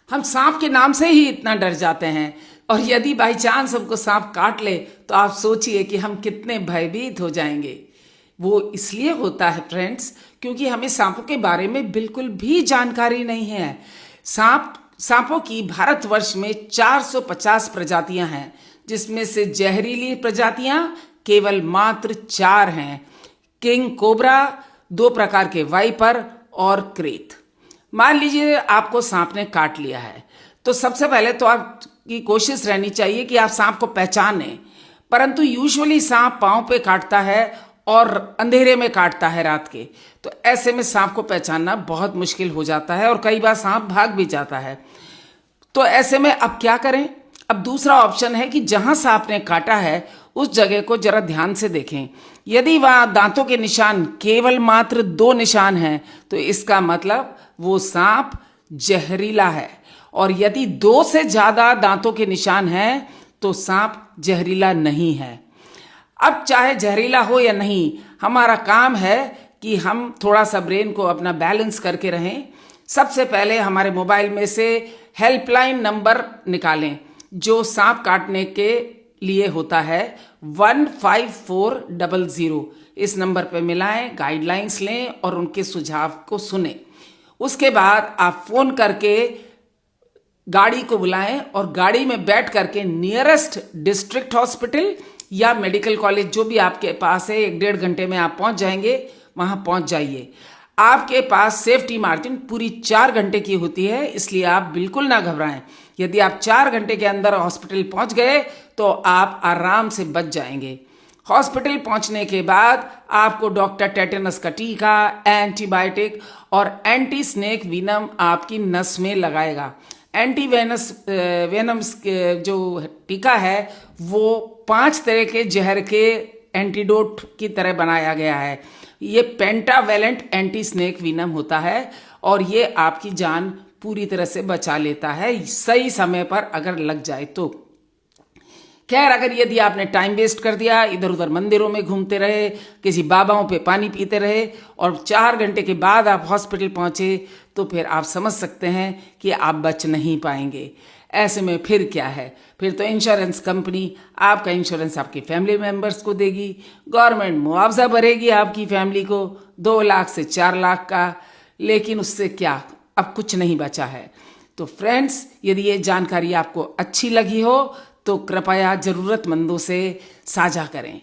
हम सांप के नाम से ही इतना डर जाते हैं, और यदि बाई चांस हमको सांप काट ले तो आप सोचिए कि हम कितने भयभीत हो जाएंगे। वो इसलिए होता है फ्रेंड्स, क्योंकि हमें सांपों के बारे में बिल्कुल भी जानकारी नहीं है। सांपों की भारतवर्ष में 450 प्रजातियां हैं, जिसमें से जहरीली प्रजातियां केवल मात्र 4 हैं। किंग कोबरा, 2 प्रकार के वाइपर और क्रेत। मान लीजिए आपको सांप ने काट लिया है, तो सबसे पहले तो आपकी कोशिश रहनी चाहिए कि आप सांप को पहचानें। परंतु यूजुअली सांप पांव पे काटता है और अंधेरे में काटता है रात के, तो ऐसे में सांप को पहचानना बहुत मुश्किल हो जाता है और कई बार सांप भाग भी जाता है। तो ऐसे में अब क्या करें? अब दूसरा ऑप्शन है कि जहां सांप ने काटा है उस जगह को जरा ध्यान से देखें। यदि वहां दांतों के निशान केवल मात्र 2 निशान हैं, तो इसका मतलब वो सांप जहरीला है, और यदि 2 से ज्यादा दांतों के निशान हैं तो सांप जहरीला नहीं है। अब चाहे जहरीला हो या नहीं, हमारा काम है कि हम थोड़ा सा ब्रेन को अपना बैलेंस करके रहें। सबसे पहले हमारे मोबाइल में से हेल्पलाइन नंबर निकालें, जो सांप काटने के लिए होता है 15400। इस नंबर पर मिलाएं, गाइडलाइंस लें और उनके सुझाव को सुने। उसके बाद आप फोन करके गाड़ी को बुलाएं और गाड़ी में बैठ करके नियरेस्ट डिस्ट्रिक्ट हॉस्पिटल या मेडिकल कॉलेज जो भी आपके पास है, 1-1.5 घंटे में आप पहुंच जाएंगे, वहां पहुंच जाइए। आपके पास सेफ्टी मार्जिन पूरी 4 घंटे की होती है, इसलिए आप बिल्कुल ना घबराएं। यदि आप 4 घंटे के अंदर हॉस्पिटल पहुंच गए तो आप आराम से बच जाएंगे। हॉस्पिटल पहुंचने के बाद आपको डॉक्टर टेटेनस का टीका, एंटीबायोटिक और एंटी स्नेक विनम आपकी नस में लगाएगा। एंटी वेनम्स जो टीका है वो 5 तरह के जहर के एंटीडोट की तरह बनाया गया है। ये पेंटावेलेंट एंटी स्नेक विनम होता है और ये आपकी जान पूरी तरह से बचा लेता है, सही समय पर अगर लग जाए तो। खैर, अगर यदि आपने टाइम वेस्ट कर दिया, इधर उधर मंदिरों में घूमते रहे, किसी बाबाओं पे पानी पीते रहे और 4 घंटे के बाद आप हॉस्पिटल पहुंचे, तो फिर आप समझ सकते हैं कि आप बच नहीं पाएंगे। ऐसे में फिर क्या है? फिर तो इंश्योरेंस कंपनी आपका इंश्योरेंस आपके फैमिली मेंबर्स को देगी, गवर्नमेंट मुआवजा भरेगी आपकी फैमिली को 2 लाख से 4 लाख का, लेकिन उससे क्या, अब कुछ नहीं बचा है। तो फ्रेंड्स, यदि ये जानकारी आपको अच्छी लगी हो तो कृपया जरूरतमंदों से साझा करें।